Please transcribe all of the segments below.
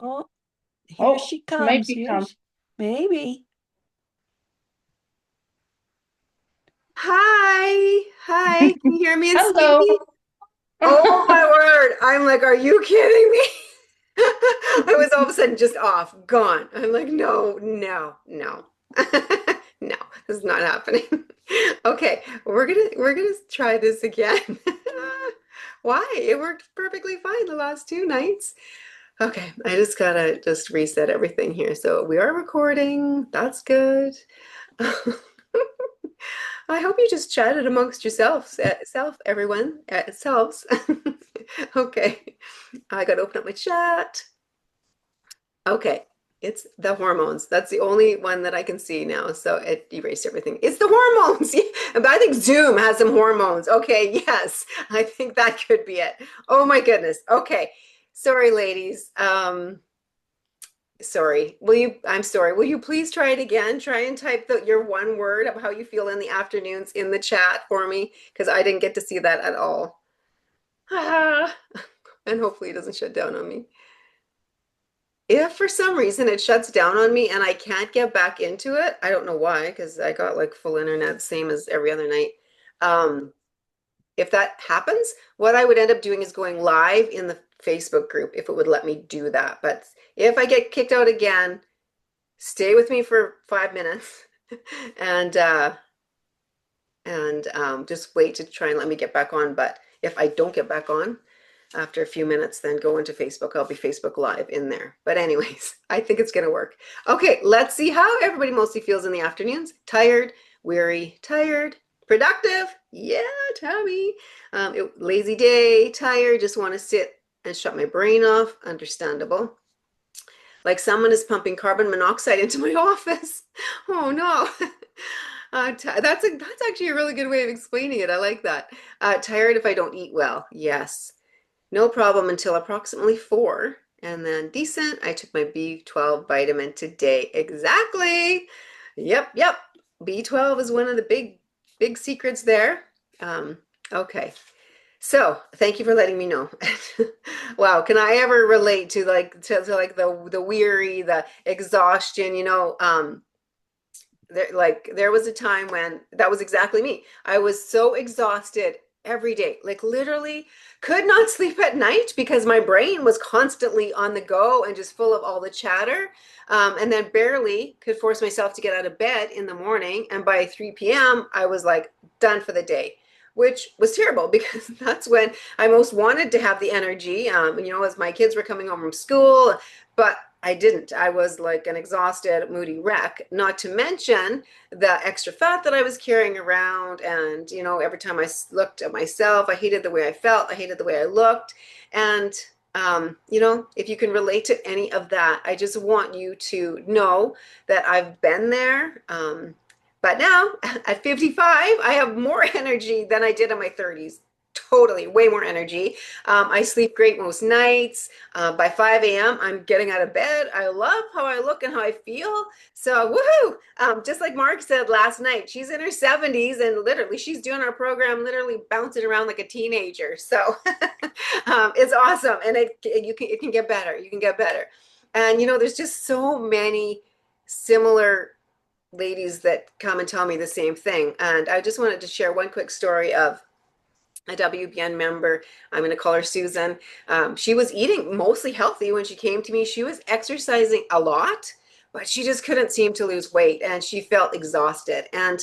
Oh, here Oh, she she might comes. be come. Maybe. Hi. Hi. Can you hear me and see Hello. me? Oh my word. I'm like, are you kidding me? I was all of a sudden just off, gone. I'm like, no, no, no. No, this is not happening. Okay, we're gonna try this again. Why? It worked perfectly fine the last two nights. Okay, I just gotta just reset everything here. So we are recording. That's good. I hope you just chatted amongst yourselves, everyone, selves. Okay, I gotta open up my chat. Okay, it's the hormones. That's the only one that I can see now. So it erased everything. It's the hormones. But I think Zoom has some hormones. Okay, yes, I think that could be it. Oh my goodness. Okay, sorry, ladies. Sorry. I'm sorry. Will you please try it again? Try and type your one word of how you feel in the afternoons in the chat for me, because I didn't get to see that at all. Ah, and hopefully it doesn't shut down on me. If for some reason it shuts down on me and I can't get back into it, I don't know why, because I got like full internet, same as every other night. Um, if that happens, what I would end up doing is going live in the Facebook group if it would let me do that. But if I get kicked out again, stay with me for 5 minutes and just wait to try and let me get back on. But if I don't get back on after a few minutes, then go into Facebook. I'll be Facebook Live in there. But anyways, I think it's gonna work. Okay, let's see how everybody mostly feels in the afternoons. Tired, weary, tired, productive. Yeah, Tabby. Lazy day, tired, just want to sit and shut my brain off. Understandable. Like someone is pumping carbon monoxide into my office. Oh no. That's actually a really good way of explaining it. I like that. Tired if I don't eat well. Yes. No problem until approximately 4. And then decent. I took my B12 vitamin today. Exactly. Yep, yep. B12 is one of the big secrets there. Um, okay. So thank you for letting me know. Wow, can I ever relate to like the weary, the exhaustion, there was a time when that was exactly me. I was so exhausted every day, like literally could not sleep at night because my brain was constantly on the go and just full of all the chatter. And then barely could force myself to get out of bed in the morning. And by 3 p.m., I was like done for the day, which was terrible because that's when I most wanted to have the energy, as my kids were coming home from school. But I didn't. I was like an exhausted, moody wreck, not to mention the extra fat that I was carrying around. And, every time I looked at myself, I hated the way I felt. I hated the way I looked. And, if you can relate to any of that, I just want you to know that I've been there. But now at 55, I have more energy than I did in my 30s. Totally, way more energy. I sleep great most nights. By 5 a.m., I'm getting out of bed. I love how I look and how I feel. So, woohoo! Just like Mark said last night, she's in her 70s and literally she's doing our program, literally bouncing around like a teenager. So, it's awesome. And it can get better. You can get better. And, there's just so many similar ladies that come and tell me the same thing. And I just wanted to share one quick story of a WBN member. I'm going to call her Susan. She was eating mostly healthy when she came to me. She was exercising a lot, but she just couldn't seem to lose weight and she felt exhausted. And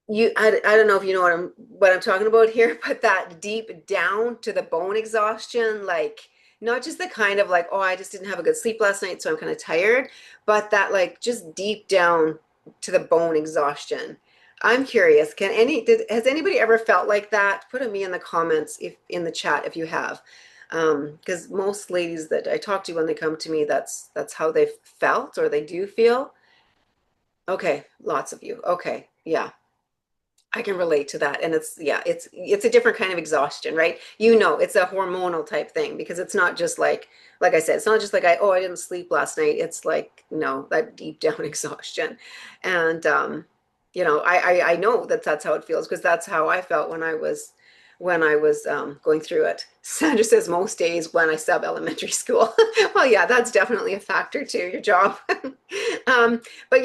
I don't know if you know what I'm talking about here, but that deep down to the bone exhaustion, like not just the kind of like, oh, I just didn't have a good sleep last night, so I'm kind of tired, but that like just deep down to the bone exhaustion. I'm curious, has anybody ever felt like that? Put a me in the comments if in the chat if you have. Because most ladies that I talk to when they come to me, that's how they felt or they do feel. Okay, lots of you. Okay, yeah. I can relate to that. And it's a different kind of exhaustion, right? It's a hormonal type thing because it's not just like I said, it's not just like I didn't sleep last night. It's like, no, that deep down exhaustion. And I know that that's how it feels because that's how I felt when I was when I was going through it. Sandra says most days when I sub elementary school. Well, yeah, that's definitely a factor too, your job. um, but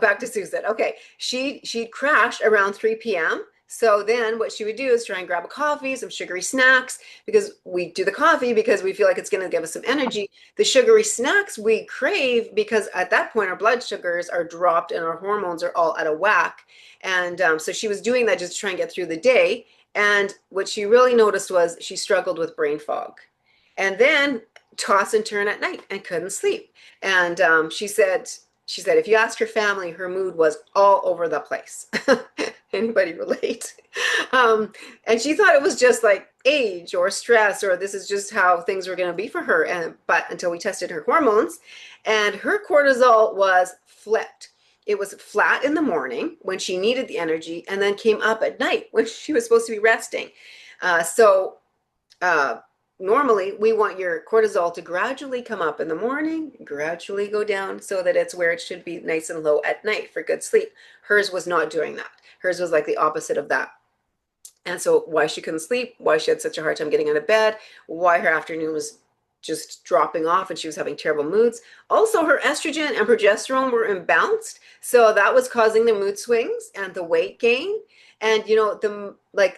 back to Susan. Okay, she'd crash around 3 p.m. So then what she would do is try and grab a coffee, some sugary snacks, because we do the coffee because we feel like it's going to give us some energy. The sugary snacks we crave because at that point our blood sugars are dropped and our hormones are all out of whack. And so she was doing that just to try and get through the day. And what she really noticed was she struggled with brain fog. And then toss and turn at night and couldn't sleep. And she said if you ask her family, her mood was all over the place. Anybody relate? And she thought it was just like age or stress, or this is just how things were going to be for her. But until we tested her hormones, and her cortisol was flipped. It was flat in the morning when she needed the energy, and then came up at night when she was supposed to be resting. So normally we want your cortisol to gradually come up in the morning, gradually go down so that it's where it should be, nice and low at night for good sleep. Hers was not doing that. Hers was like the opposite of that. And so why she couldn't sleep, why she had such a hard time getting out of bed, why her afternoon was just dropping off and she was having terrible moods. Also, her estrogen and progesterone were imbalanced. So that was causing the mood swings and the weight gain. And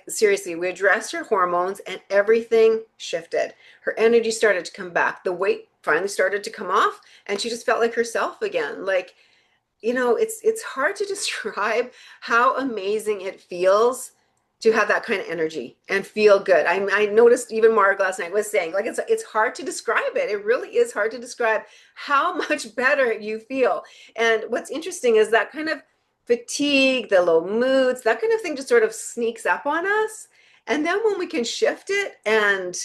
seriously, we addressed her hormones and everything shifted. Her energy started to come back. The weight finally started to come off and she just felt like herself again. It's hard to describe how amazing it feels to have that kind of energy and feel good. I noticed even Marg last night was saying, like, it's hard to describe it. It really is hard to describe how much better you feel. And what's interesting is that kind of fatigue, the low moods, that kind of thing just sort of sneaks up on us. And then when we can shift it and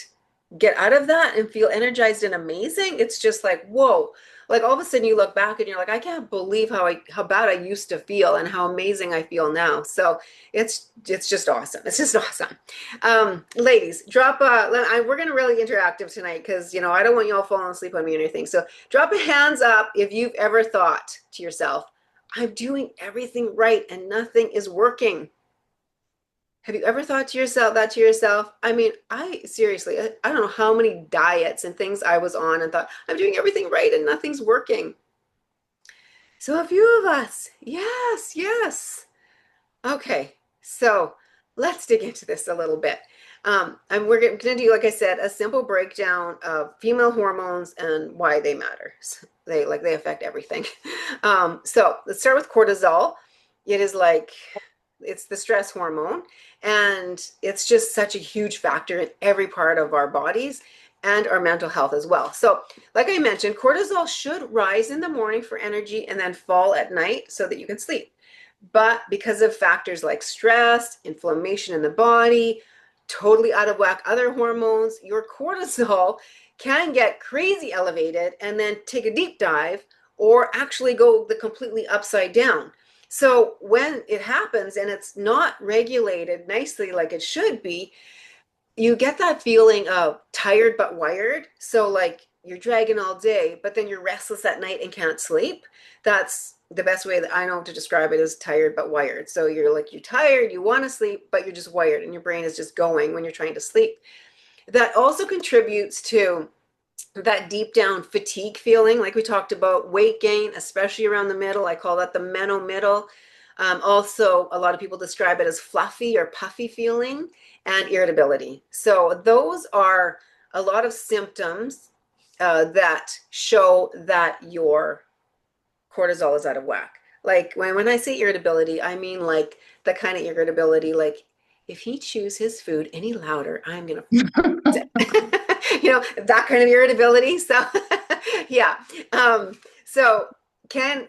get out of that and feel energized and amazing, it's just like, whoa. Like all of a sudden you look back and you're like, I can't believe how bad I used to feel and how amazing I feel now. So it's just awesome. It's just awesome. Ladies, we're going to really interactive tonight because, I don't want you all falling asleep on me or anything. So drop a hands up if you've ever thought to yourself, I'm doing everything right and nothing is working. Have you ever thought to yourself? I mean, I seriously, I don't know how many diets and things I was on and thought, I'm doing everything right and nothing's working. So a few of us, yes, yes. Okay, so let's dig into this a little bit. And we're going to do, like I said, a simple breakdown of female hormones and why they matter. They affect everything. So let's start with cortisol. It's the stress hormone, and it's just such a huge factor in every part of our bodies and our mental health as well. So like I mentioned, cortisol should rise in the morning for energy and then fall at night so that you can sleep. But because of factors like stress, inflammation in the body, totally out of whack other hormones, your cortisol can get crazy elevated and then take a deep dive or actually go the completely upside down. So when it happens and it's not regulated nicely like it should be, you get that feeling of tired but wired. So like you're dragging all day, but then you're restless at night and can't sleep. That's the best way that I know to describe it is tired but wired. So you're tired, you want to sleep, but you're just wired and your brain is just going when you're trying to sleep. That also contributes to that deep down fatigue feeling, like we talked about, weight gain, especially around the middle. I call that the meno-middle. Also, a lot of people describe it as fluffy or puffy feeling and irritability. So those are a lot of symptoms that show that your cortisol is out of whack. Like when I say irritability, I mean like the kind of irritability, like if he chews his food any louder, I'm going to that kind of irritability. So yeah.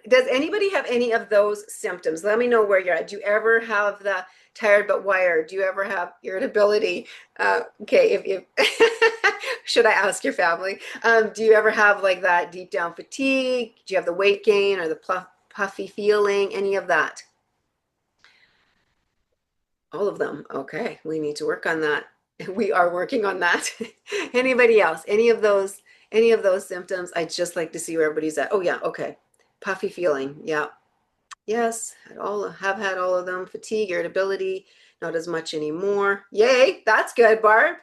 Does anybody have any of those symptoms? Let me know where you're at. Do you ever have the tired but wired? Do you ever have irritability? Okay, if should I ask your family? Do you ever have like that deep down fatigue? Do you have the weight gain or the puffy feeling? Any of that? All of them. Okay, we need to work on that. We are working on that. Anybody else? Any of those symptoms? I'd just like to see where everybody's at. Oh yeah, okay. Puffy feeling. Yeah. Yes, have had all of them. Fatigue, irritability, not as much anymore. Yay, that's good, Barb.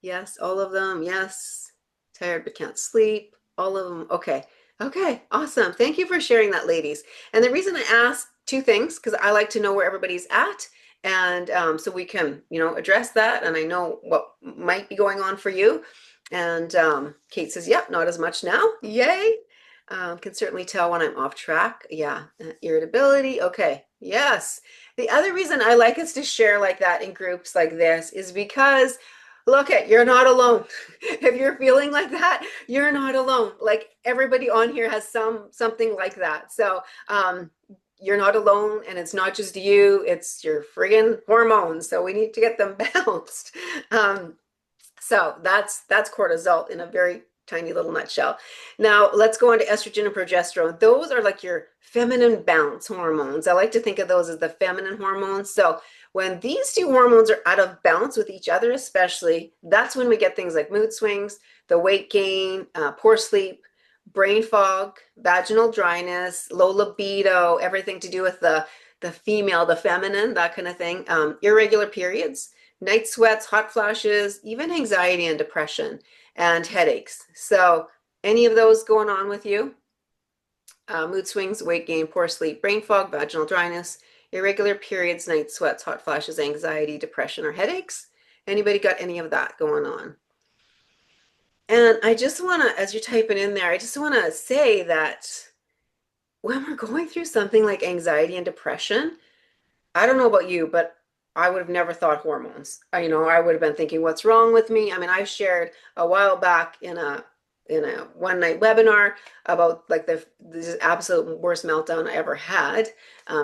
Yes, all of them. Yes, tired but can't sleep. All of them. Okay. Okay, awesome. Thank you for sharing that, ladies. And the reason I asked two things, because I like to know where everybody's at. And so we can, address that. And I know what might be going on for you. And Kate says, yep, not as much now. Yay. Can certainly tell when I'm off track. Yeah. Irritability. Okay. Yes. The other reason I like us to share like that in groups like this is because look at, you're not alone. If you're feeling like that, you're not alone. Like everybody on here has something like that. So you're not alone, and it's not just you, it's your friggin' hormones. So we need to get them balanced. So that's cortisol in a very tiny little nutshell. Now let's go on to estrogen and progesterone. Those are like your feminine balance hormones. I like to think of those as the feminine hormones. So when these two hormones are out of balance with each other, especially, that's when we get things like mood swings, the weight gain, poor sleep, brain fog, vaginal dryness, low libido, everything to do with the female, the feminine, that kind of thing, irregular periods, night sweats, hot flashes, even anxiety and depression, and headaches. So any of those going on with you? Mood swings, weight gain, poor sleep, brain fog, vaginal dryness, irregular periods, night sweats, hot flashes, anxiety, depression, or headaches? Anybody got any of that going on? And I just want to, as you're typing in there, I just want to say that when we're going through something like anxiety and depression, I don't know about you, but I would have never thought hormones. I would have been thinking, what's wrong with me? I mean, I shared a while back in a one night webinar about like this absolute worst meltdown I ever had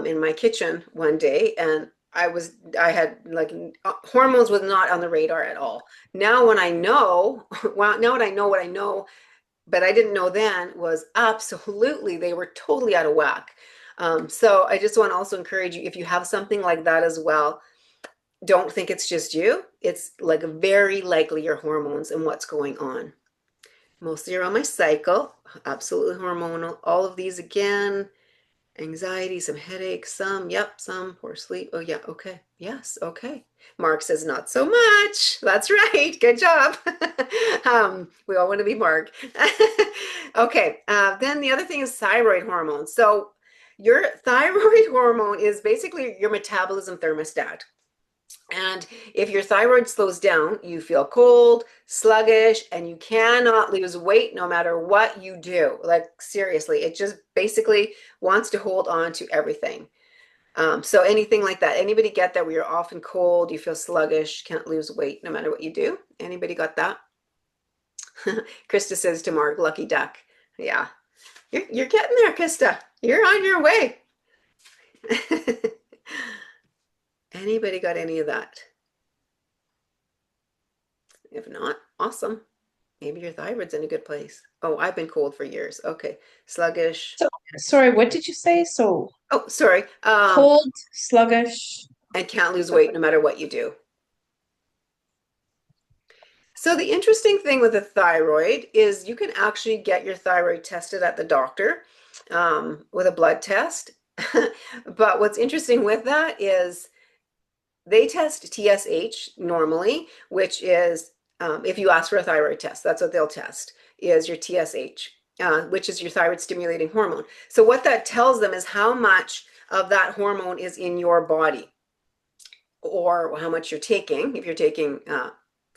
in my kitchen one day, and I had like hormones was not on the radar at all. Now when I know, well, now what I know, but I didn't know then, was absolutely they were totally out of whack. So I just want to also encourage you, if you have something like that as well, don't think it's just you. It's like very likely your hormones and what's going on. Mostly around my cycle, absolutely hormonal. All of these again, anxiety, some headaches, some poor sleep. Oh yeah, okay, yes, okay. Mark says not so much. That's right, good job. We all want to be Mark. Okay, then the other thing is thyroid hormone. So your thyroid hormone is basically your metabolism thermostat. And if your thyroid slows down, you feel cold, sluggish, and you cannot lose weight no matter what you do. Like seriously, it just basically wants to hold on to everything. So anything like that. Anybody get that where you're often cold, you feel sluggish, can't lose weight no matter what you do? Anybody got that? Krista says to Mark, lucky duck. Yeah, you're getting there, Krista. You're on your way. Anybody got any of that? If not, awesome. Maybe your thyroid's in a good place. Oh, I've been cold for years. Okay. Sluggish. So, sorry, what did you say? So, Oh, sorry. cold, sluggish. And can't lose weight no matter what you do. So the interesting thing with the thyroid is you can actually get your thyroid tested at the doctor with a blood test. But what's interesting with that is they test TSH normally, which is if you ask for a thyroid test, that's what they'll test, is your TSH, which is your thyroid stimulating hormone. So what that tells them is how much of that hormone is in your body, or how much you're taking, if you're taking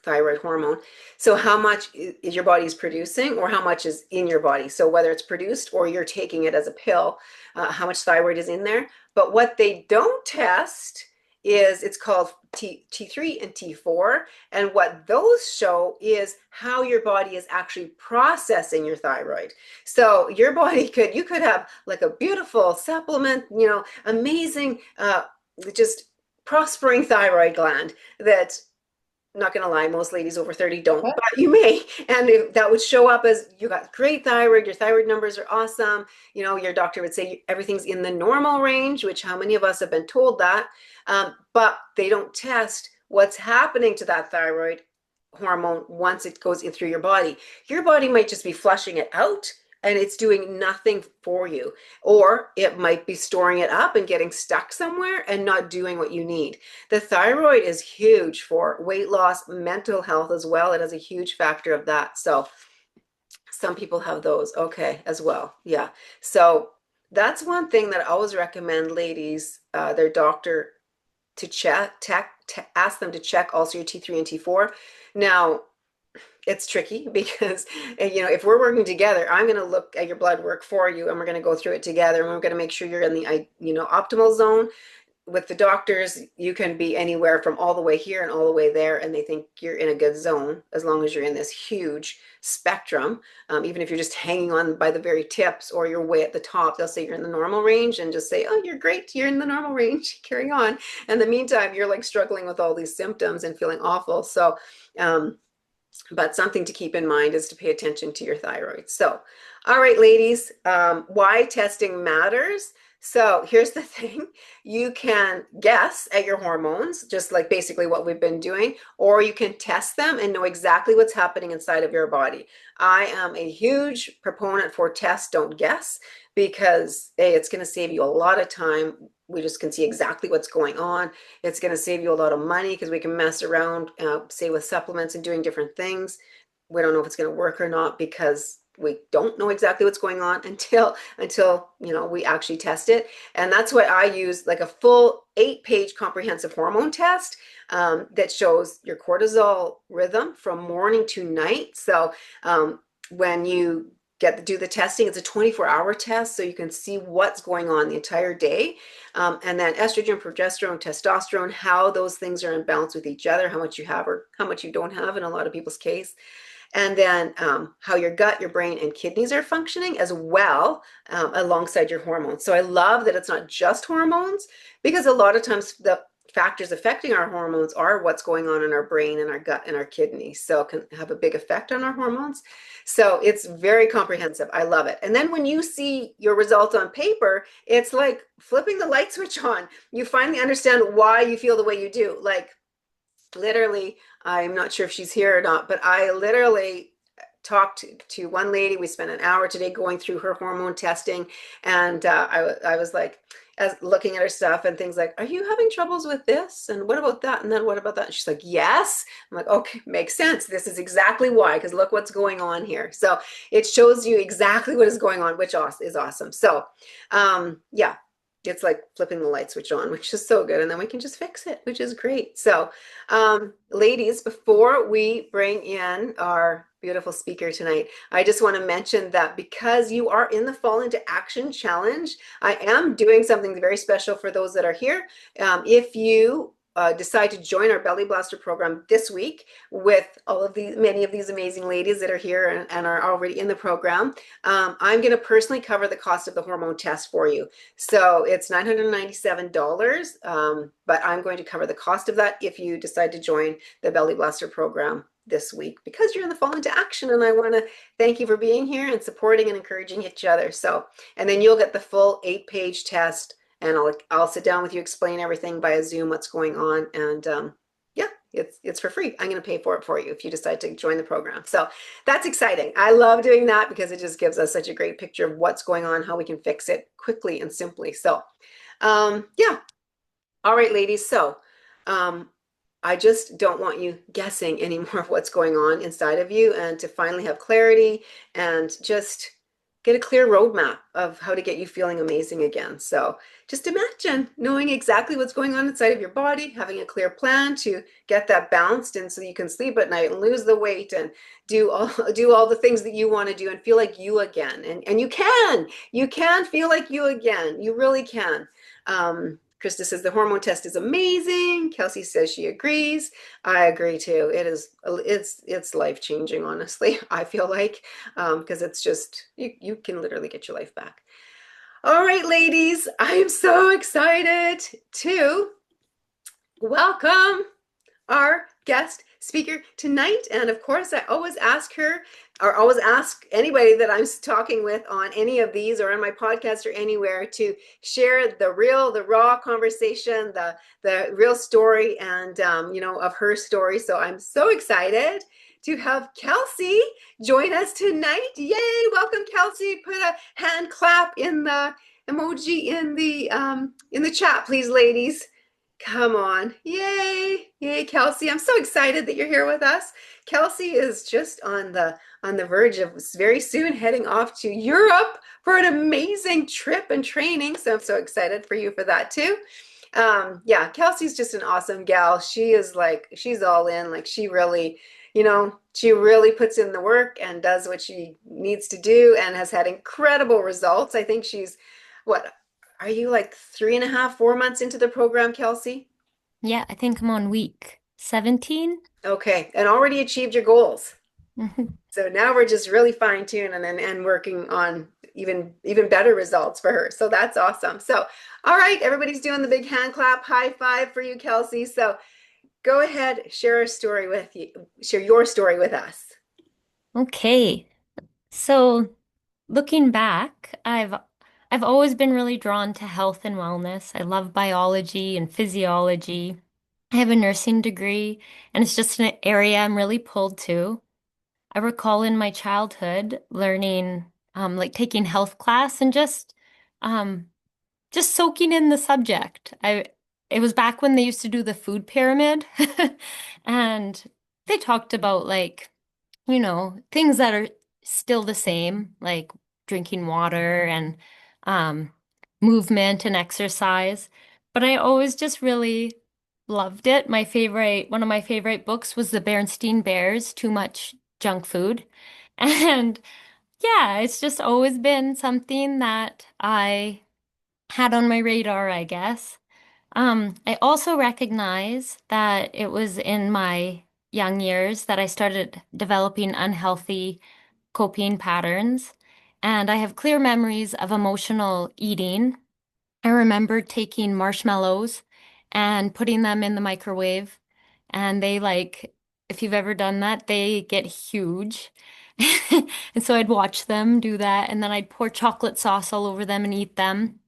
thyroid hormone. So how much is your body's producing, or how much is in your body. So whether it's produced or you're taking it as a pill, how much thyroid is in there. But what they don't test is, it's called T3 and T4. And what those show is how your body is actually processing your thyroid. So your body you could have like a beautiful supplement, amazing, just prospering thyroid gland that, not going to lie, most ladies over 30 don't, but you may. And that would show up as you got great thyroid, your thyroid numbers are awesome. Your doctor would say everything's in the normal range, which how many of us have been told that? But they don't test what's happening to that thyroid hormone once it goes in through your body. Your body might just be flushing it out, and it's doing nothing for you. Or it might be storing it up and getting stuck somewhere and not doing what you need. The thyroid is huge for weight loss, mental health as well. It has a huge factor of that. So some people have those, okay, as well. Yeah. So that's one thing that I always recommend ladies, their doctor to ask them to check also your T3 and T4. Now, it's tricky because if we're working together, I'm going to look at your blood work for you and we're going to go through it together and we're going to make sure you're in the optimal zone. With the doctors, you can be anywhere from all the way here and all the way there, and they think you're in a good zone as long as you're in this huge spectrum. Even if you're just hanging on by the very tips or you're way at the top, they'll say you're in the normal range and just say, oh, you're great, you're in the normal range, carry on. In the meantime, you're like struggling with all these symptoms and feeling awful. So but something to keep in mind is to pay attention to your thyroid. So, all right, ladies, why testing matters. So here's the thing. You can guess at your hormones, just like basically what we've been doing, or you can test them and know exactly what's happening inside of your body. I am a huge proponent for test, don't guess, because A, it's going to save you a lot of time. We just can see exactly what's going on. It's going to save you a lot of money because we can mess around, say with supplements and doing different things. We don't know if it's going to work or not because we don't know exactly what's going on until we actually test it. And that's why I use like a full 8-page comprehensive hormone test that shows your cortisol rhythm from morning to night. So when you do the testing, it's a 24-hour test, so you can see what's going on the entire day. And then estrogen, progesterone, testosterone, how those things are in balance with each other, how much you have or how much you don't have in a lot of people's case. And then how your gut, your brain, and kidneys are functioning as well alongside your hormones. So I love that it's not just hormones, because a lot of times the factors affecting our hormones are what's going on in our brain and our gut and our kidneys. So it can have a big effect on our hormones. So it's very comprehensive. I love it. And then when you see your results on paper, it's like flipping the light switch on. You finally understand why you feel the way you do. Like literally, I'm not sure if she's here or not, but I literally talked to one lady. We spent an hour today going through her hormone testing. And I was like, as looking at her stuff and things like, are you having troubles with this? And what about that? And then what about that? And she's like, yes. I'm like, okay, makes sense. This is exactly why, because look what's going on here. So it shows you exactly what is going on, which is awesome. So yeah, it's like flipping the light switch on, which is so good. And then we can just fix it, which is great. So ladies, before we bring in our beautiful speaker tonight, I just want to mention that because you are in the Fall Into Action Challenge, I am doing something very special for those that are here. If you decide to join our Belly Blaster program this week with many of these amazing ladies that are here and are already in the program, I'm going to personally cover the cost of the hormone test for you. So it's $997, but I'm going to cover the cost of that if you decide to join the Belly Blaster program this week, because you're in the Fall Into Action, and I want to thank you for being here and supporting and encouraging each other. So, and then you'll get the full 8-page test, and I'll sit down with you, explain everything via Zoom, what's going on, and yeah, it's for free. I'm going to pay for it for you if you decide to join the program. So that's exciting. I love doing that because it just gives us such a great picture of what's going on, how we can fix it quickly and simply. So yeah. All right, ladies. So I just don't want you guessing anymore of what's going on inside of you, and to finally have clarity and just get a clear roadmap of how to get you feeling amazing again. So just imagine knowing exactly what's going on inside of your body, having a clear plan to get that balanced, and so you can sleep at night and lose the weight and do all the things that you want to do and feel like you again. And you can feel like you again. You really can. Krista says the hormone test is amazing. Kelsey says she agrees. I agree too. It's life-changing, honestly, I feel like, because it's just, you can literally get your life back. All right, ladies, I am so excited to welcome our guest speaker tonight. And of course, I always ask her, or always ask anybody that I'm talking with on any of these or on my podcast or anywhere, to share the raw conversation, the real story, and of her story. So I'm so excited to have Kelsey join us tonight. Yay! Welcome, Kelsey. Put a hand clap in the emoji in the chat, please, ladies. Come on. Yay. Yay, Kelsey. I'm so excited that you're here with us. Kelsey is just on the verge of very soon heading off to Europe for an amazing trip and training. So I'm so excited for you for that too. Yeah, Kelsey's just an awesome gal. She is like, she's all in. Like she really, she really puts in the work and does what she needs to do and has had incredible results. I think she's, what, are you like 3.5, 4 months into the program, Kelsey? Yeah, I think I'm on week 17. Okay, and already achieved your goals. Mhm. So now we're just really fine tuning and working on even better results for her. So that's awesome. So, all right, everybody's doing the big hand clap, high five for you, Kelsey. So go ahead, share your story with us. Okay. So looking back, I've always been really drawn to health and wellness. I love biology and physiology. I have a nursing degree, and it's just an area I'm really pulled to. I recall in my childhood learning, like taking health class and um, just soaking in the subject. It was back when they used to do the food pyramid, and they talked about like, things that are still the same, like drinking water and um, movement and exercise. But I always just really loved it. One of my favorite books was The Berenstain Bears, Too Much Junk Food. And yeah, it's just always been something that I had on my radar, I guess. I also recognize that it was in my young years that I started developing unhealthy coping patterns, and I have clear memories of emotional eating. I remember taking marshmallows and putting them in the microwave, and if you've ever done that, they get huge. And so I'd watch them do that, and then I'd pour chocolate sauce all over them and eat them.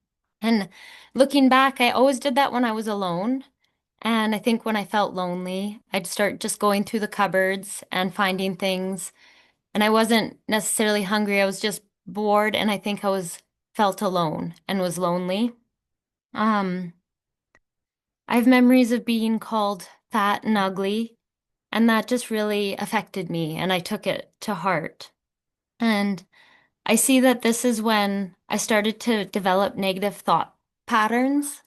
And looking back, I always did that when I was alone. And I think when I felt lonely, I'd start just going through the cupboards and finding things. And I wasn't necessarily hungry, I was just bored, and I think felt alone and was lonely. Um, I have memories of being called fat and ugly, and that just really affected me, and I took it to heart. And I see that this is when I started to develop negative thought patterns,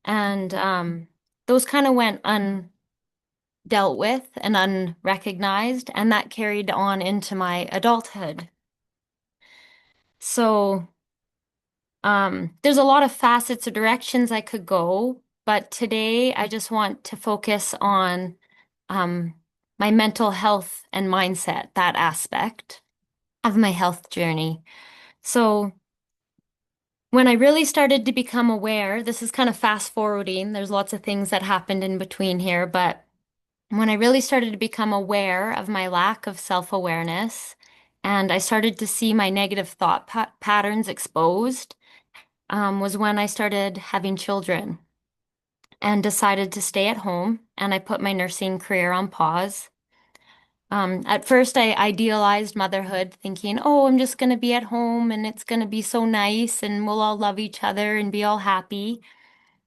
and those kind of went undealt with and unrecognized, and that carried on into my adulthood. So, there's a lot of facets or directions I could go, but today I just want to focus on um, my mental health and mindset, that aspect of my health journey. So, when I really started to become aware, this is kind of fast forwarding, there's lots of things that happened in between here, but when I really started to become aware of my lack of self-awareness, and I started to see my negative thought patterns exposed, was when I started having children and decided to stay at home, and I put my nursing career on pause. At first, I idealized motherhood, thinking, oh, I'm just going to be at home and it's going to be so nice and we'll all love each other and be all happy.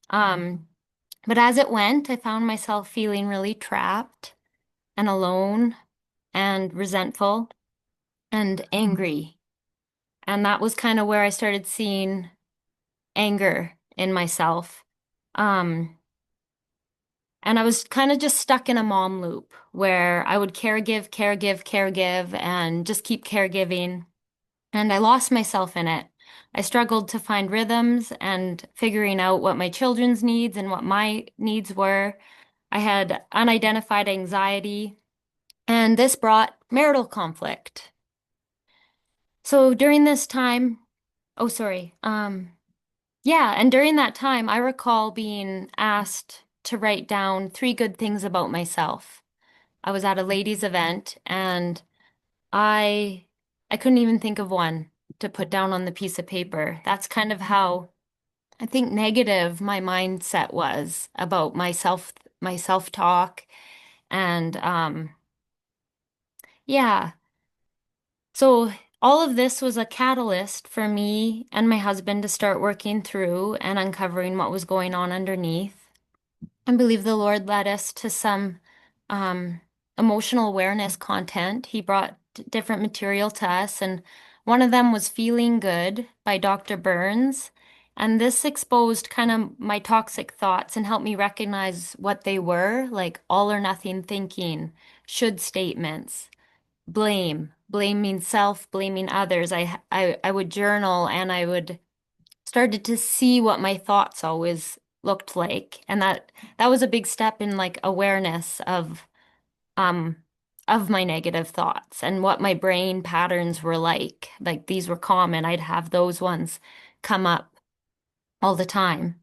Um, but as it went, I found myself feeling really trapped and alone and resentful and angry. And that was kind of where I started seeing anger in myself. Um, and I was kind of just stuck in a mom loop where I would caregive, and just keep caregiving. And I lost myself in it. I struggled to find rhythms and figuring out what my children's needs and what my needs were. I had unidentified anxiety, and this brought marital conflict. So during this time, oh, sorry. Yeah, and during that time, I recall being asked to write down 3 good things about myself. I was at a ladies' event, and I I couldn't even think of one to put down on the piece of paper. That's kind of how I think negative my mindset was about my self-talk, and Yeah. So all of this was a catalyst for me and my husband to start working through and uncovering what was going on underneath. I believe the Lord led us to some um, emotional awareness content. He brought different material to us, and one of them was Feeling Good by Dr. Burns. And this exposed kind of my toxic thoughts and helped me recognize what they were, like all or nothing thinking, should statements, blame. Blame means self, blaming others. I would journal and I would started to see what my thoughts always looked like. And that was a big step in like awareness um of my negative thoughts and what my brain patterns were like. Like these were common. I'd have those ones come up all the time.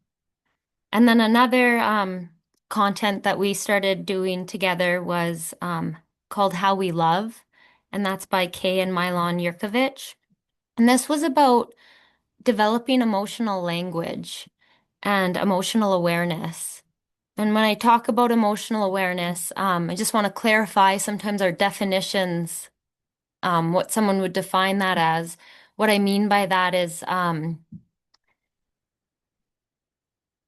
And then another content that we started doing together was called How We Love, and that's by Kay and Milan Yurkovich. And this was about developing emotional language and emotional awareness. And when I talk about emotional awareness, I just want to clarify sometimes our definitions, what someone would define that as. What I mean by that is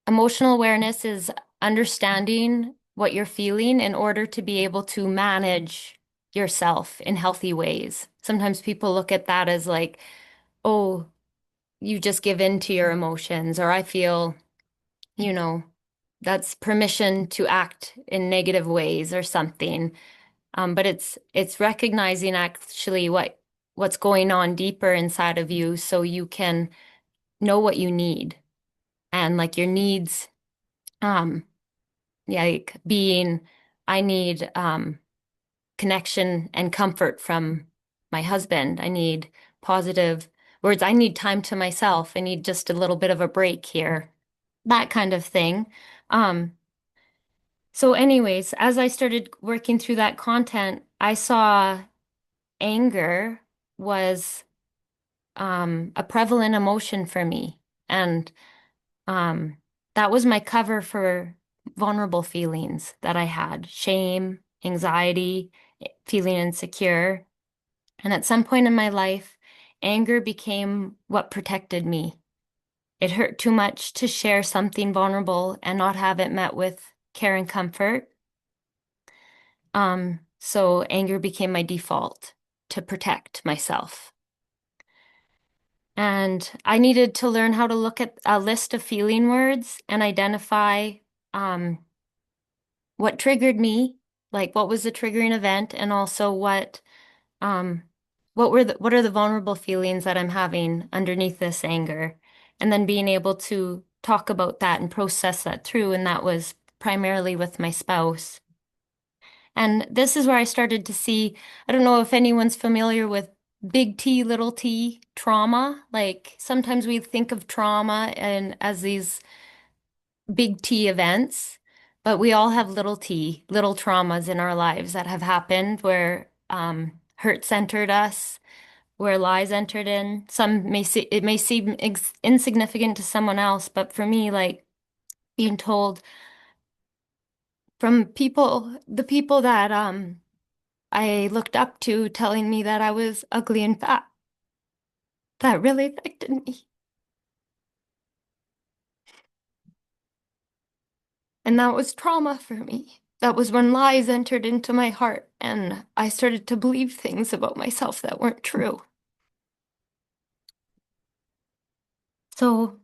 emotional awareness is understanding what you're feeling in order to be able to manage yourself in healthy ways. Sometimes people look at that as like, oh, you just give in to your emotions, or I feel, you know, that's permission to act in negative ways or something. But it's recognizing actually what's going on deeper inside of you so you can know what you need and like your needs, um, yeah, like being, I need connection and comfort from my husband. I need positive words. I need time to myself. I need just a little bit of a break here, that kind of thing. Um, So, anyways, as I started working through that content, I saw anger was a prevalent emotion for me. And um, that was my cover for vulnerable feelings that I had, shame, anxiety, feeling insecure. And at some point in my life, anger became what protected me. It hurt too much to share something vulnerable and not have it met with care and comfort. So anger became my default to protect myself. And I needed to learn how to look at a list of feeling words and identify um, what triggered me, like what was the triggering event, and also um, what are the vulnerable feelings that I'm having underneath this anger, and then being able to talk about that and process that through. And that was primarily with my spouse. And this is where I started to see, I don't know if anyone's familiar with big T, little t trauma. Like sometimes we think of trauma and as these big T events, but we all have little t, little traumas in our lives that have happened where hurts entered us, where lies entered in. Some may see it may seem insignificant to someone else, but for me, like being told from people, the people that I looked up to telling me that I was ugly and fat. That really affected me. And that was trauma for me. That was when lies entered into my heart and I started to believe things about myself that weren't true. So,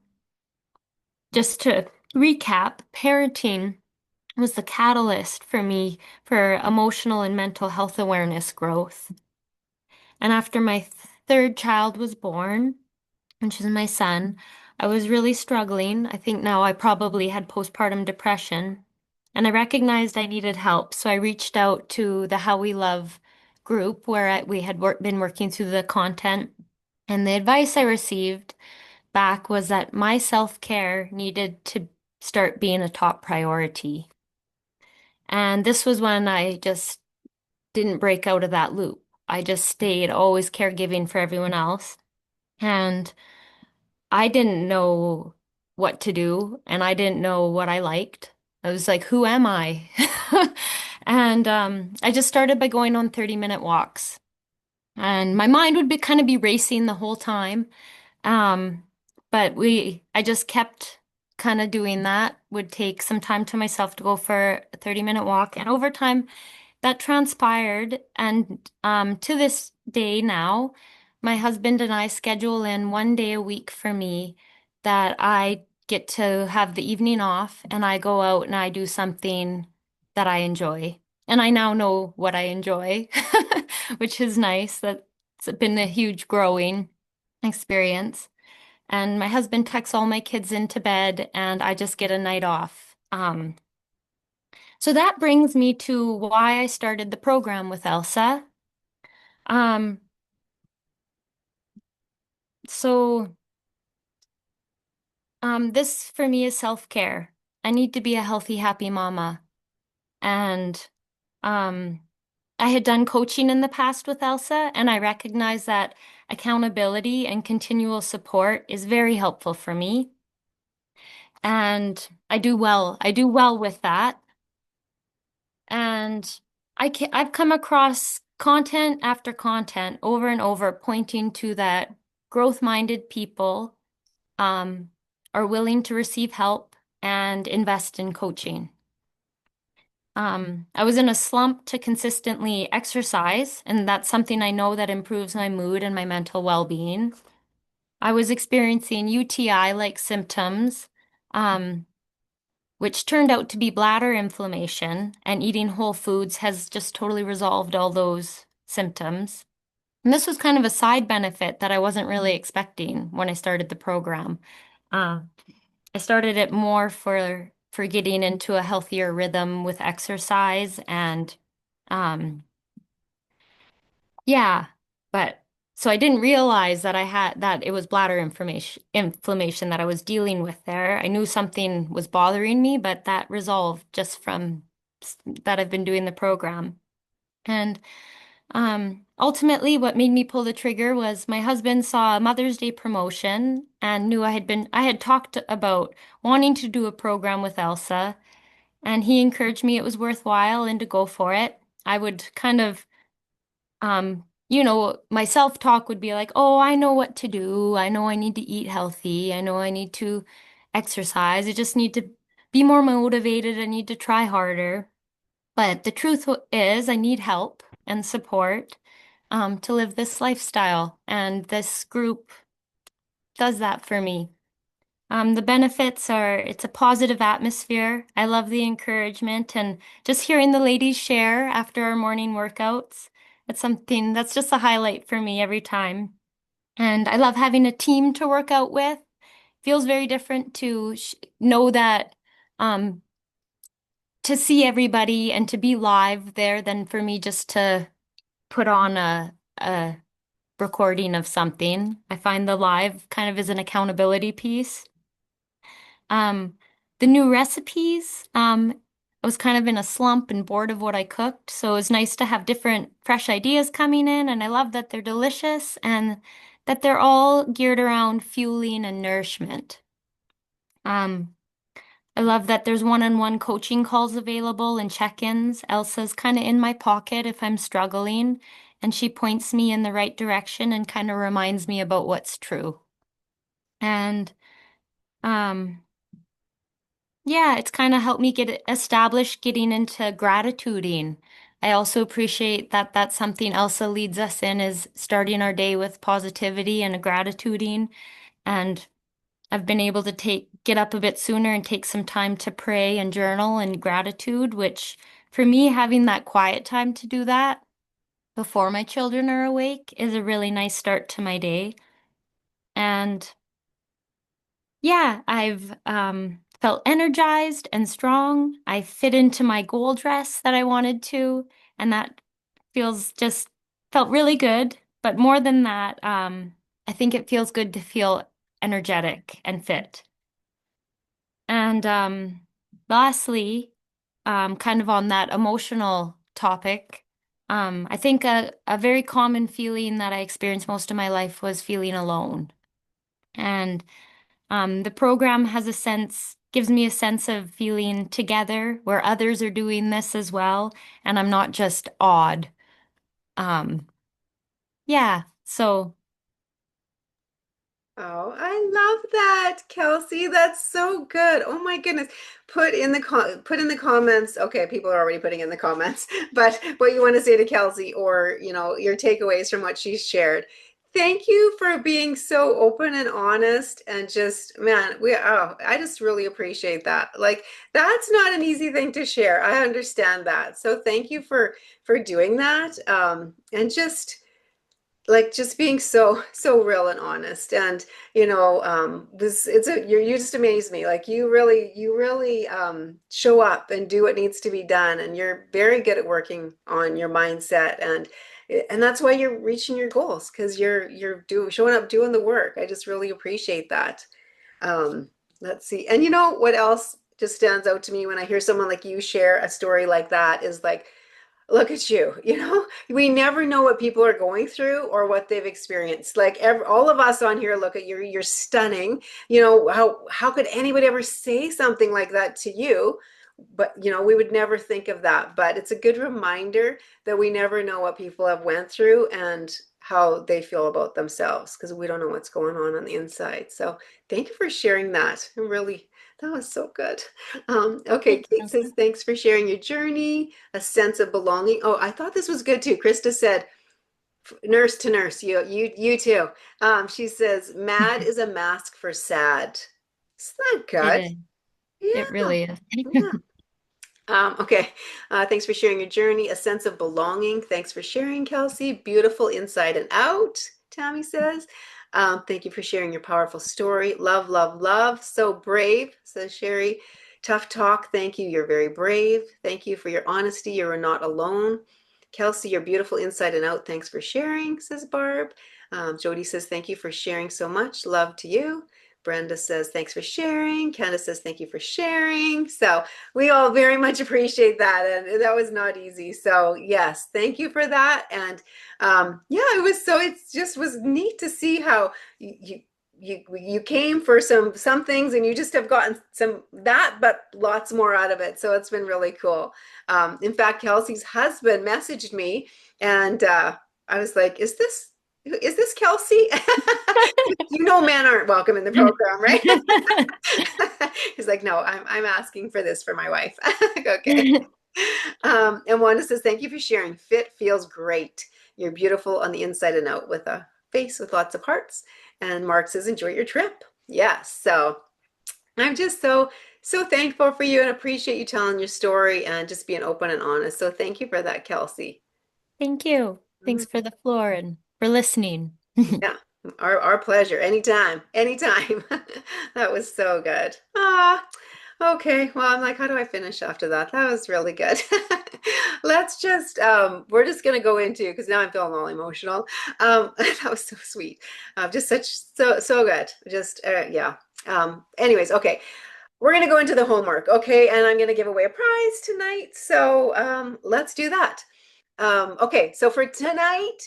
just to recap, parenting was the catalyst for me for emotional and mental health awareness growth. And after my third child was born, which is my son, I was really struggling. I think now I probably had postpartum depression, and I recognized I needed help. So I reached out to the How We Love group where we had been working through the content. And the advice I received back was that my self-care needed to start being a top priority. And this was when I just didn't break out of that loop. I just stayed always caregiving for everyone else. And I didn't know what to do and I didn't know what I liked. I was like, who am I? And I just started by going on 30-minute walks. And my mind would be kind of be racing the whole time. Um, but I just kept kind of doing that, would take some time to myself to go for a 30-minute walk. And over time, that transpired. And to this day now, my husband and I schedule in 1 day a week for me that I get to have the evening off and I go out and I do something that I enjoy. And I now know what I enjoy, which is nice. That's been a huge growing experience. And my husband tucks all my kids into bed and I just get a night off. So that brings me to why I started the program with Elsa. Um, so this for me is self-care. I need to be a healthy, happy mama. And um, I had done coaching in the past with Elsa, and I recognize that accountability and continual support is very helpful for me. And I do well. I do well with that. And I've come across content after content over and over pointing to that growth-minded people um, are willing to receive help and invest in coaching. I was in a slump to consistently exercise, and that's something I know that improves my mood and my mental well-being. I was experiencing UTI-like symptoms, um, which turned out to be bladder inflammation, and eating whole foods has just totally resolved all those symptoms. And this was kind of a side benefit that I wasn't really expecting when I started the program. Uh, I started it more for getting into a healthier rhythm with exercise and um, yeah, but so I didn't realize that I had that it was bladder inflammation that I was dealing with there. I knew something was bothering me, but that resolved just from that I've been doing the program. And ultimately, what made me pull the trigger was my husband saw a Mother's Day promotion and knew I had talked about wanting to do a program with Elsa, and he encouraged me it was worthwhile and to go for it. I would kind of my self-talk would be like, oh, I know what to do. I know I need to eat healthy. I know I need to exercise. I just need to be more motivated. I need to try harder. But the truth is, I need help and support to live this lifestyle. And this group does that for me. The benefits are it's a positive atmosphere. I love the encouragement and just hearing the ladies share after our morning workouts. It's something that's just a highlight for me every time. And I love having a team to work out with. Feels very different to know that um, to see everybody and to be live there than for me just to put on a recording of something. I find the live kind of is an accountability piece. Um, the new recipes, I was kind of in a slump and bored of what I cooked, so it was nice to have different fresh ideas coming in, and I love that they're delicious and that they're all geared around fueling and nourishment. Um, I love that there's one-on-one coaching calls available and check-ins. Elsa's kind of in my pocket if I'm struggling, and she points me in the right direction and kind of reminds me about what's true. And um, yeah, it's kind of helped me get established getting into gratituding. I also appreciate that that's something Elsa leads us in is starting our day with positivity and a gratituding. And I've been able to get up a bit sooner and take some time to pray and journal and gratitude, which for me, having that quiet time to do that before my children are awake is a really nice start to my day. And yeah, I've felt energized and strong. I fit into my goal dress that I wanted to, and that feels just felt really good. But more than that, I think it feels good to feel energetic and fit. And lastly, kind of on that emotional topic, I think a very common feeling that I experienced most of my life was feeling alone. And the program has a sense gives me a sense of feeling together where others are doing this as well, and I'm not just odd. Yeah, so Oh, I love that, Kelsey. That's so good. Oh my goodness. Put in the comments. Okay, people are already putting in the comments, but what you want to say to Kelsey or, your takeaways from what she's shared. Thank you for being so open and honest and just, man, I just really appreciate that. Like that's not an easy thing to share. I understand that. So thank you for doing that. And just being so real and honest and this it's a you just amaze me, like you really show up and do what needs to be done, and you're very good at working on your mindset, and that's why you're reaching your goals, because you're showing up doing the work. I just really appreciate that. um let's see, and you know what else just stands out to me when I hear someone like you share a story like that is like, look at you, we never know what people are going through or what they've experienced. Like all of us on here, look at you, you're stunning. How could anybody ever say something like that to you? But we would never think of that. But it's a good reminder that we never know what people have went through and how they feel about themselves, because we don't know what's going on the inside. So thank you for sharing that. Really, that was so good. Okay, thanks, Kate Elsa. says, thanks for sharing your journey, a sense of belonging. Oh, I thought this was good too. Krista said, nurse to nurse, you too. She says, mad is a mask for sad. Isn't that It good? is. It Yeah, really is. yeah. Okay. Thanks for sharing your journey, a sense of belonging. Thanks for sharing, Kelsey. Beautiful inside and out, Tammy says. Thank you for sharing your powerful story. Love, love, love. So brave, says Sherry. Tough talk. Thank you. You're very brave. Thank you for your honesty. You are not alone. Kelsey, you're beautiful inside and out. Thanks for sharing, says Barb. Jody says, thank you for sharing so much. Love to you. Brenda says, thanks for sharing. Candace says, thank you for sharing. So we all very much appreciate that. And that was not easy. So yes, thank you for that. And yeah, it just was neat to see how you came for some things, and you just have gotten but lots more out of it. So it's been really cool. In fact, Kelsey's husband messaged me, and I was like, is this Kelsey? Men aren't welcome in the program, right? He's like, no, I'm asking for this for my wife. Okay. And Wanda says, thank you for sharing. Fit feels great. You're beautiful on the inside and out, with a face with lots of hearts. And Mark says, enjoy your trip. Yes. So I'm just so thankful for you and appreciate you telling your story and just being open and honest. So thank you for that, Kelsey. Thank you. Thanks for the floor and for listening. Yeah, our pleasure. Anytime, anytime. That was so good. Okay. Well, I'm like, how do I finish after that? That was really good. Let's just, we're just gonna go into, because now I'm feeling all emotional. That was so sweet. Just so good. Just, yeah. Anyways, okay. We're gonna go into the homework, okay? And I'm gonna give away a prize tonight. So, let's do that. Okay, so for tonight,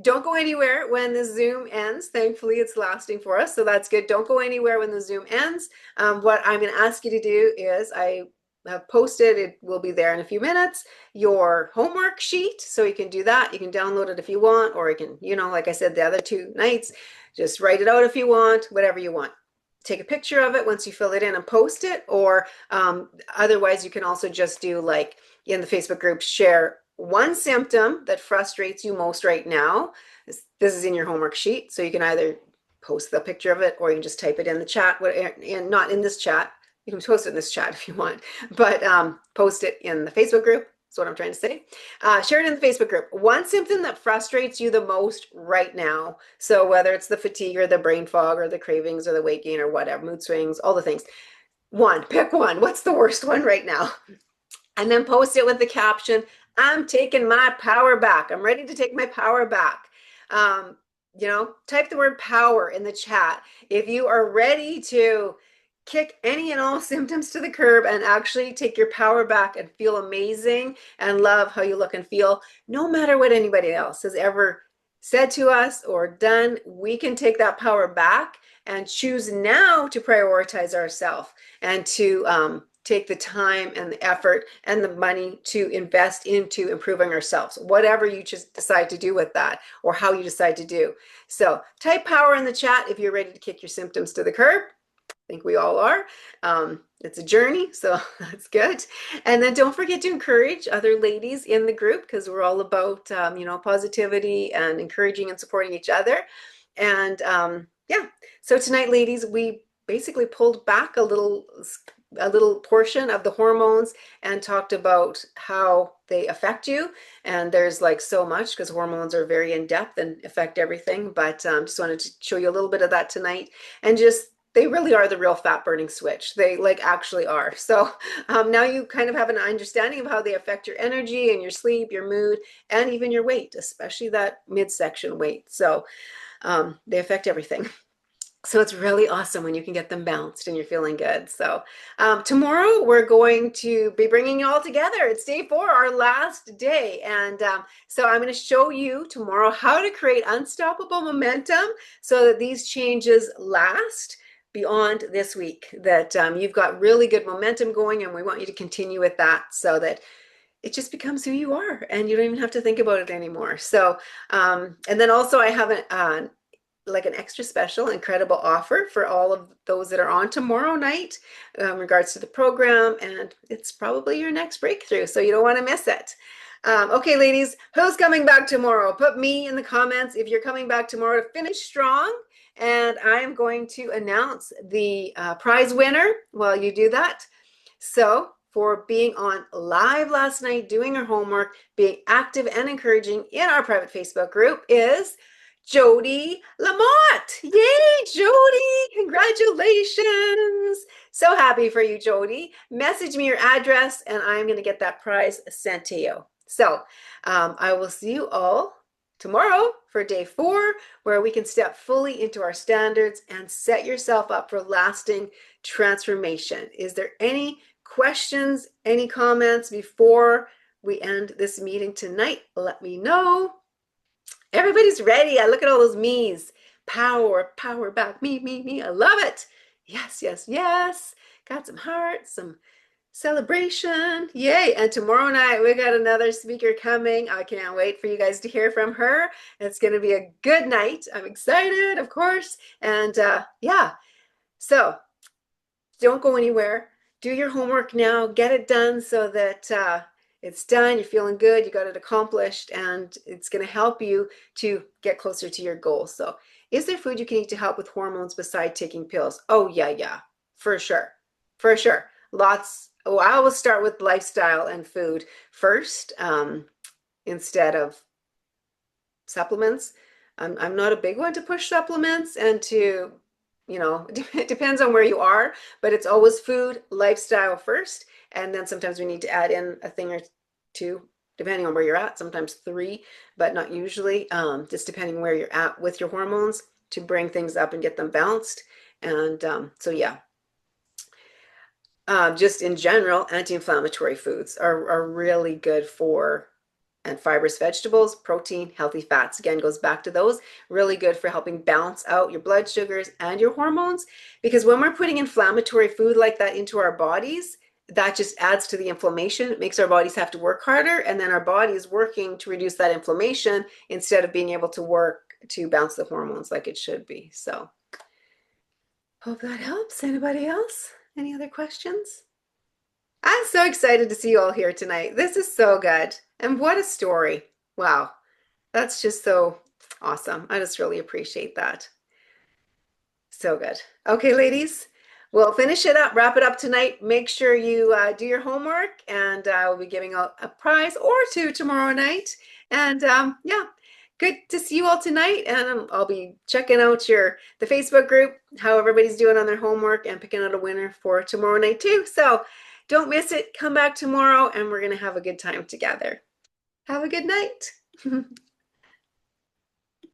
don't go anywhere when the Zoom ends. Thankfully, it's lasting for us, so that's good. Don't go anywhere when the Zoom ends. What I'm going to ask you to do is, I have posted, it will be there in a few minutes, your homework sheet. So you can do that. You can download it if you want, or you can, like I said, the other two nights, just write it out if you want, whatever you want. Take a picture of it once you fill it in and post it, or otherwise you can also just do, like in the Facebook group, share one symptom that frustrates you most right now. This is in your homework sheet, so you can either post the picture of it, or you can just type it in the chat, and not in this chat. You can post it in this chat if you want, but post it in the Facebook group. That's what I'm trying to say. Share it in the Facebook group. One symptom that frustrates you the most right now. So whether it's the fatigue or the brain fog or the cravings or the weight gain or whatever, mood swings, all the things. Pick one. What's the worst one right now? And then post it with the caption, I'm taking my power back. I'm ready to take my power back. Type the word power in the chat if you are ready to kick any and all symptoms to the curb and actually take your power back and feel amazing and love how you look and feel, no matter what anybody else has ever said to us or done, we can take that power back and choose now to prioritize ourselves and to take the time and the effort and the money to invest into improving ourselves, whatever you just decide to do with that or how you decide to do. So type power in the chat if you're ready to kick your symptoms to the curb. I think we all are. It's a journey, so that's good. And then don't forget to encourage other ladies in the group because we're all about, positivity and encouraging and supporting each other. And yeah, so tonight, ladies, we basically pulled back a little portion of the hormones and talked about how they affect you. And there's like so much because hormones are very in depth and affect everything. But just wanted to show you a little bit of that tonight and just they really are the real fat burning switch. They like actually are. So now you kind of have an understanding of how they affect your energy and your sleep, your mood, and even your weight, especially that midsection weight. So they affect everything. So it's really awesome when you can get them balanced and you're feeling good. So tomorrow we're going to be bringing you all together. It's day 4, our last day. And so I'm going to show you tomorrow how to create unstoppable momentum so that these changes last beyond this week, that you've got really good momentum going, and we want you to continue with that so that it just becomes who you are and you don't even have to think about it anymore. So, and then also I have an extra special incredible offer for all of those that are on tomorrow night in regards to the program, and it's probably your next breakthrough, so you don't want to miss it. Okay, ladies, who's coming back tomorrow? Put me in the comments if you're coming back tomorrow to finish strong. And I'm going to announce the prize winner while you do that. So for being on live last night, doing your homework, being active and encouraging in our private Facebook group is Jody Lamotte. Yay, Jody! Congratulations! So happy for you, Jody. Message me your address and I'm going to get that prize sent to you. So I will see you all tomorrow for day 4, where we can step fully into our standards and set yourself up for lasting transformation. Is there any questions, any comments before we end this meeting tonight? Let me know. Everybody's ready. I look at all those me's. Power, power back. Me. I love it. Yes, yes, yes. Got some hearts, some celebration. Yay. And tomorrow night we got another speaker coming. I can't wait for you guys to hear from her. It's going to be a good night. I'm excited, of course. And yeah, so don't go anywhere. Do your homework now. Get it done so that it's done. You're feeling good. You got it accomplished, and it's going to help you to get closer to your goals. So is there food you can eat to help with hormones beside taking pills? Oh, yeah, for sure. For sure. Lots. Oh, I will start with lifestyle and food first instead of supplements. I'm not a big one to push supplements and to, it depends on where you are, but it's always food, lifestyle first. And then sometimes we need to add in a thing or 2, depending on where you're at, sometimes 3, but not usually, just depending where you're at with your hormones to bring things up and get them balanced. And so, yeah. Just in general, anti-inflammatory foods are really good for, and fibrous vegetables, protein, healthy fats. Again, goes back to those. Really good for helping balance out your blood sugars and your hormones. Because when we're putting inflammatory food like that into our bodies, that just adds to the inflammation. It makes our bodies have to work harder. And then our body is working to reduce that inflammation instead of being able to work to balance the hormones like it should be. So hope that helps. Anybody else? Any other questions? I'm so excited to see you all here tonight. This is so good. And what a story. Wow. That's just so awesome. I just really appreciate that. So good. Okay, ladies, we'll finish it up, wrap it up tonight. Make sure you do your homework, and I will be giving out a prize or 2 tomorrow night. And yeah, good to see you all tonight. And I'll be checking out the Facebook group, how everybody's doing on their homework, and picking out a winner for tomorrow night too. So don't miss it. Come back tomorrow and we're going to have a good time together. Have a good night.